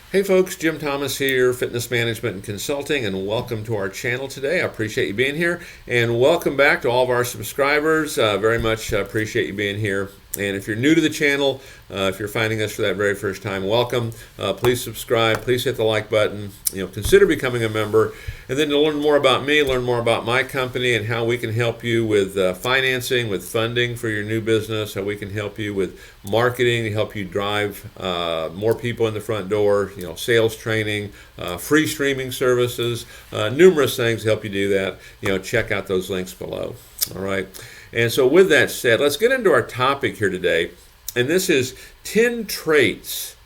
Hey folks, Jim Thomas here, Fitness Management and Consulting, and welcome to our channel today. I appreciate you being here, and welcome back to all of our subscribers. Very much appreciate you being here. And if you're new to the channel, if you're finding us for that very first time, welcome. Please subscribe. Please hit the like button. Consider becoming a member. And then to learn more about me, learn more about my company and how we can help you with financing, with funding for your new business, how we can help you with marketing, help you drive more people in the front door, sales training, free streaming services, numerous things to help you do that. Check out those links below. All right. And so with that said, let's get into our topic here today. And this is 10 traits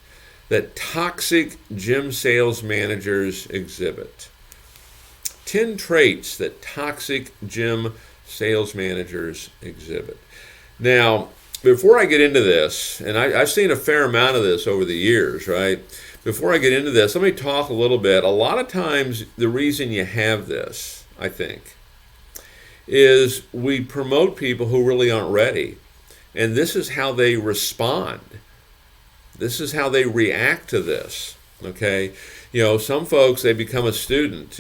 that toxic gym sales managers exhibit. 10 traits that toxic gym sales managers exhibit. Now, before I get into this, and I've seen a fair amount of this over the years, right? Before I get into this, let me talk a little bit. A lot of times the reason you have this, I think, is we promote people who really aren't ready. And this is how they respond. This is how they react to this. Okay? Some folks, they become a student.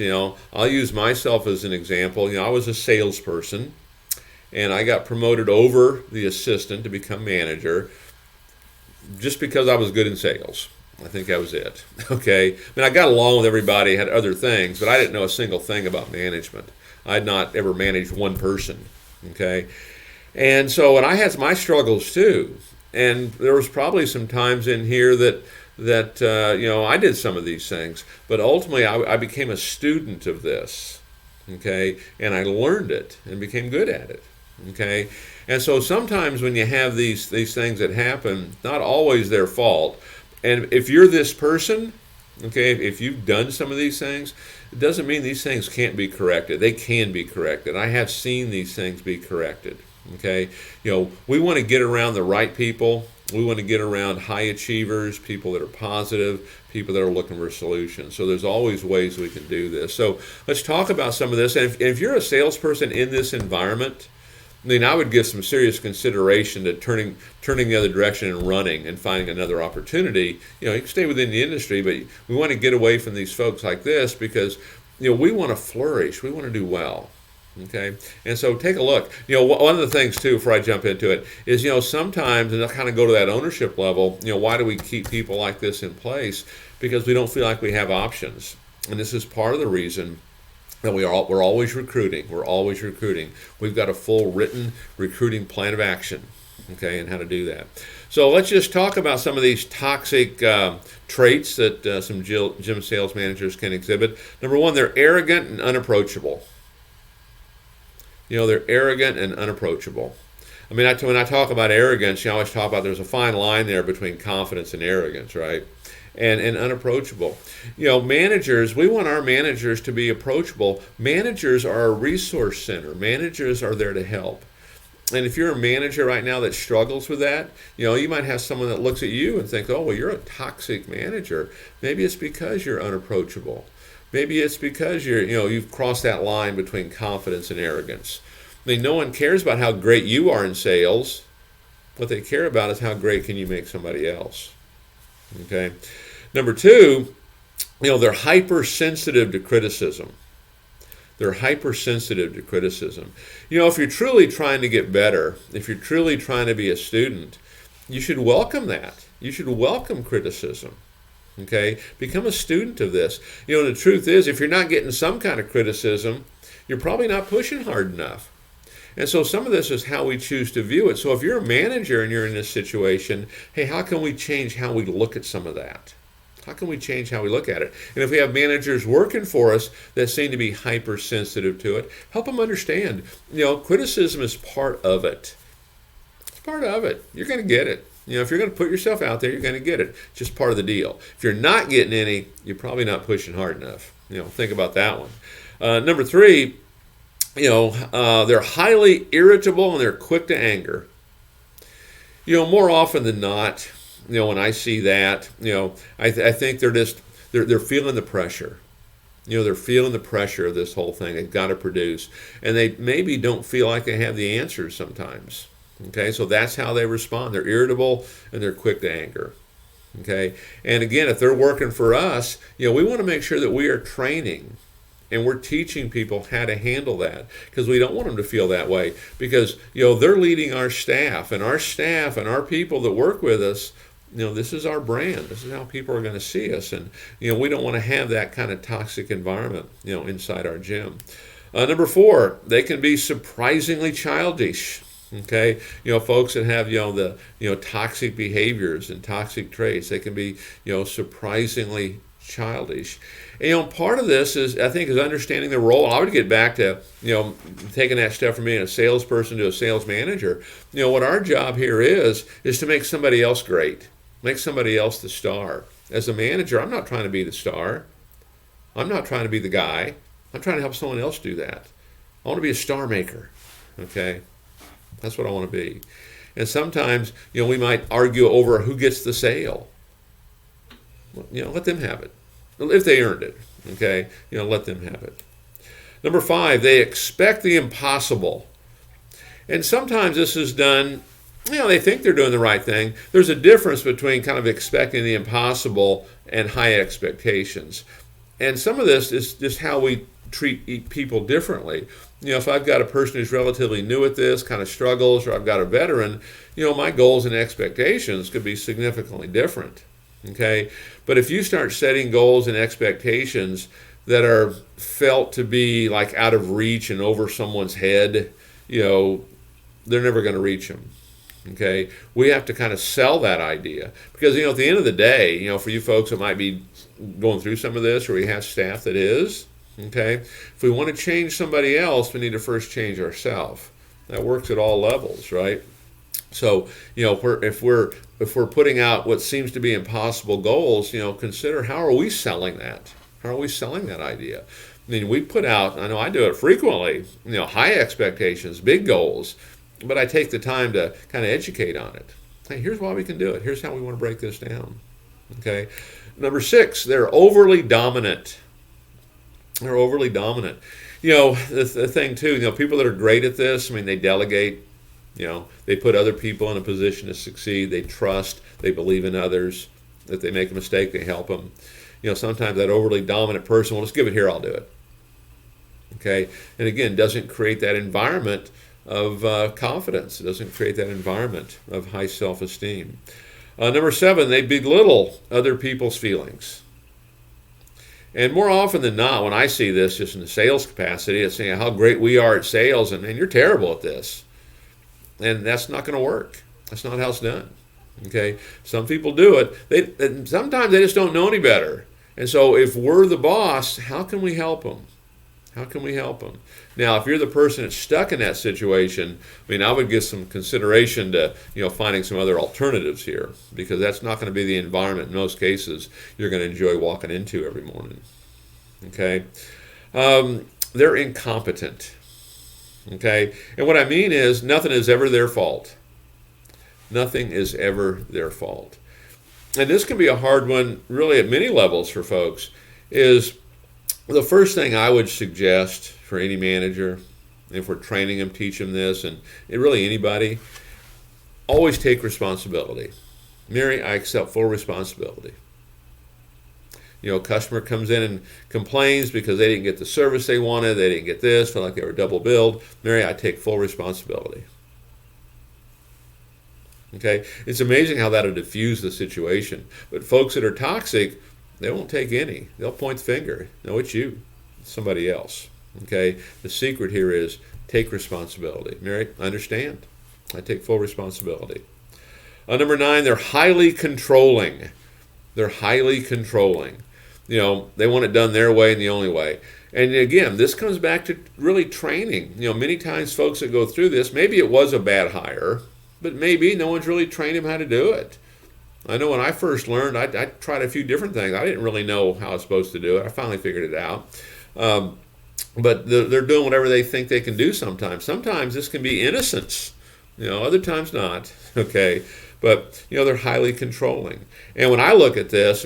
I'll use myself as an example. I was a salesperson, and I got promoted over the assistant to become manager just because I was good in sales. I think that was it. Okay? I got along with everybody, had other things, but I didn't know a single thing about management. I'd not ever managed one person, okay? And I had my struggles too. And there was probably some times in here that I did some of these things. But ultimately, I became a student of this, okay? And I learned it and became good at it, okay? And so sometimes when you have these things that happen, not always their fault. And if you're this person, okay, if you've done some of these things, it doesn't mean these things can't be corrected. They can be corrected. I have seen these things be corrected, okay? We want to get around the right people. We want to get around high achievers, people that are positive, people that are looking for solutions. So there's always ways we can do this. So let's talk about some of this. And if you're a salesperson in this environment, I would give some serious consideration to turning the other direction and running and finding another opportunity. You can stay within the industry, but we want to get away from these folks like this because, we want to flourish. We want to do well. Okay? And so take a look. One of the things, too, before I jump into it, is, sometimes, and I'll kind of go to that ownership level, why do we keep people like this in place? Because we don't feel like we have options. And this is part of the reason that we're always recruiting. We're always recruiting. We've got a full written recruiting plan of action, okay, and how to do that. So let's just talk about some of these toxic traits that some gym sales managers can exhibit. Number one, they're arrogant and unapproachable. They're arrogant and unapproachable. When I talk about arrogance, I always talk about there's a fine line there between confidence and arrogance, right? And unapproachable. Managers, we want our managers to be approachable. Managers are a resource center. Managers are there to help. And if you're a manager right now that struggles with that, you might have someone that looks at you and thinks, oh, well, you're a toxic manager. Maybe it's because you're unapproachable. Maybe it's because you've crossed that line between confidence and arrogance. No one cares about how great you are in sales. What they care about is how great can you make somebody else. Okay. Number two, they're hypersensitive to criticism. They're hypersensitive to criticism. If you're truly trying to get better, if you're truly trying to be a student, you should welcome that. You should welcome criticism. Okay? Become a student of this. The truth is, if you're not getting some kind of criticism, you're probably not pushing hard enough. And so some of this is how we choose to view it. So if you're a manager and you're in this situation, hey, how can we change how we look at some of that? How can we change how we look at it? And if we have managers working for us that seem to be hypersensitive to it, help them understand, criticism is part of it. It's part of it. You're going to get it. If you're going to put yourself out there, you're going to get it. It's just part of the deal. If you're not getting any, you're probably not pushing hard enough. Think about that one. Number three, they're highly irritable and they're quick to anger. More often than not, when I see that, I think they're feeling the pressure. They're feeling the pressure of this whole thing. They've got to produce, and they maybe don't feel like they have the answers sometimes. Okay, so that's how they respond. They're irritable and they're quick to anger. Okay, and again, if they're working for us, we want to make sure that we are training and we're teaching people how to handle that, because we don't want them to feel that way, because they're leading our staff and our people that work with us. This is our brand. This is how people are going to see us, and we don't want to have that kind of toxic environment inside our gym. Number 4, they can be surprisingly childish. Okay, folks that have the toxic behaviors and toxic traits, they can be surprisingly childish. And part of this is, I think, is understanding the role. I would get back to taking that step from being a salesperson to a sales manager. What our job here is to make somebody else great, make somebody else the star. As a manager, I'm not trying to be the star. I'm not trying to be the guy. I'm trying to help someone else do that. I want to be a star maker. Okay, that's what I want to be. And sometimes we might argue over who gets the sale. Let them have it. If they earned it, okay, let them have it. Number 5, they expect the impossible. And sometimes this is done, they think they're doing the right thing. There's a difference between kind of expecting the impossible and high expectations. And some of this is just how we treat people differently. If I've got a person who's relatively new at this, kind of struggles, or I've got a veteran, my goals and expectations could be significantly different. Okay, but if you start setting goals and expectations that are felt to be like out of reach and over someone's head, they're never going to reach them. Okay, we have to kind of sell that idea, because at the end of the day, for you folks that might be going through some of this, or we have staff that is, okay, if we want to change somebody else, we need to first change ourselves. That works at all levels, right? So, if we're putting out what seems to be impossible goals, consider, how are we selling that? How are we selling that idea? I mean, we put out, I know I do it frequently, high expectations, big goals, but I take the time to kind of educate on it. Hey, here's why we can do it. Here's how we want to break this down. Okay. Number 6, they're overly dominant. They're overly dominant. The thing too, people that are great at this, they delegate. They put other people in a position to succeed. They trust. They believe in others. If they make a mistake, they help them. Sometimes that overly dominant person, well, just give it here, I'll do it. Okay? And again, doesn't create that environment of confidence. It doesn't create that environment of high self-esteem. Number 7, they belittle other people's feelings. And more often than not, when I see this just in the sales capacity, it's saying how great we are at sales, and you're terrible at this. And that's not going to work. That's not how it's done. Okay? Some people do it. Sometimes they just don't know any better. And so if we're the boss, how can we help them? How can we help them? Now, if you're the person that's stuck in that situation, I would give some consideration to, finding some other alternatives here, because that's not going to be the environment in most cases you're going to enjoy walking into every morning. Okay? They're incompetent. Okay? And what I mean is, nothing is ever their fault. Nothing is ever their fault. And this can be a hard one, really, at many levels for folks, is the first thing I would suggest for any manager, if we're training them, teach them this, and really anybody, always take responsibility. Mary, I accept full responsibility. A customer comes in and complains because they didn't get the service they wanted, they didn't get this, felt like they were double billed. Mary, I take full responsibility. Okay? It's amazing how that'll diffuse the situation. But folks that are toxic, they won't take any. They'll point the finger. No, it's you. It's somebody else. Okay? The secret here is take responsibility. Mary, I understand. I take full responsibility. Number 9, they're highly controlling. They're highly controlling. They want it done their way and the only way. And again, this comes back to really training. Many times folks that go through this, maybe it was a bad hire, but maybe no one's really trained them how to do it. I know when I first learned, I tried a few different things. I didn't really know how I was supposed to do it. I finally figured it out. But they're doing whatever they think they can do sometimes. Sometimes this can be innocence. Other times not. Okay. But, they're highly controlling. And when I look at this,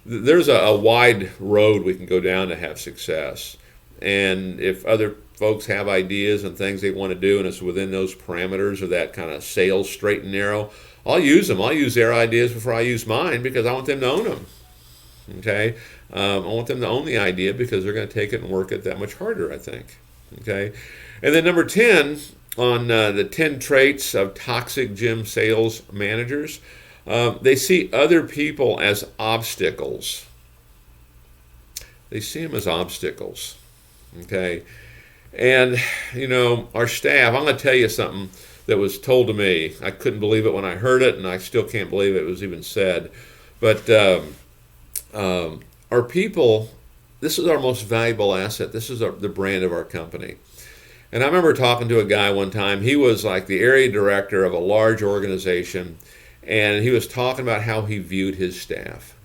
there's a wide road we can go down to have success. And if other folks have ideas and things they want to do, and it's within those parameters of that kind of sales straight and narrow, I'll use them. I'll use their ideas before I use mine because I want them to own them. Okay, I want them to own the idea because they're going to take it and work it that much harder, I think. Okay, and then number 10 on the 10 traits of toxic gym sales managers, they see other people as obstacles. They see them as obstacles. Okay, and you know, our staff, I'm going to tell you something that was told to me. I couldn't believe it when I heard it, and I still can't believe it was even said. But our people, this is our most valuable asset. This is the brand of our company. And I remember talking to a guy one time. He was like the area director of a large organization, and he was talking about how he viewed his staff.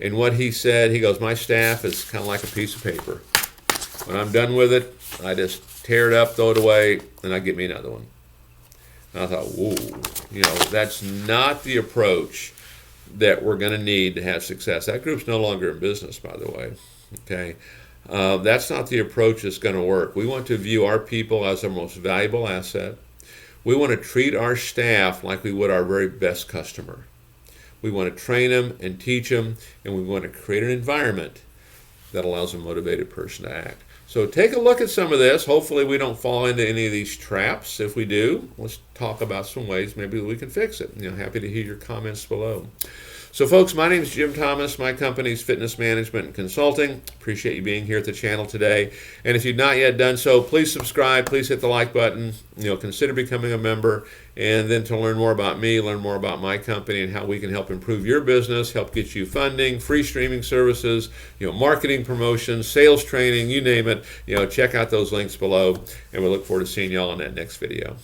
And what he said, he goes, my staff is kind of like a piece of paper. When I'm done with it, I just tear it up, throw it away, and I get me another one. And I thought, whoa, you know, that's not the approach that we're going to need to have success. That group's no longer in business, by the way. Okay, that's not the approach that's going to work. We want to view our people as our most valuable asset. We want to treat our staff like we would our very best customer. We want to train them and teach them, and we want to create an environment that allows a motivated person to act. So take a look at some of this. Hopefully we don't fall into any of these traps. If we do, let's talk about some ways maybe we can fix it. You know, happy to hear your comments below. So folks, my name is Jim Thomas. My company is Fitness Management and Consulting. Appreciate you being here at the channel today. And if you've not yet done so, please subscribe. Please hit the like button. You know, consider becoming a member. And then to learn more about me, learn more about my company and how we can help improve your business, help get you funding, free streaming services, you know, marketing promotions, sales training, you name it. You know, check out those links below. And we look forward to seeing y'all in that next video.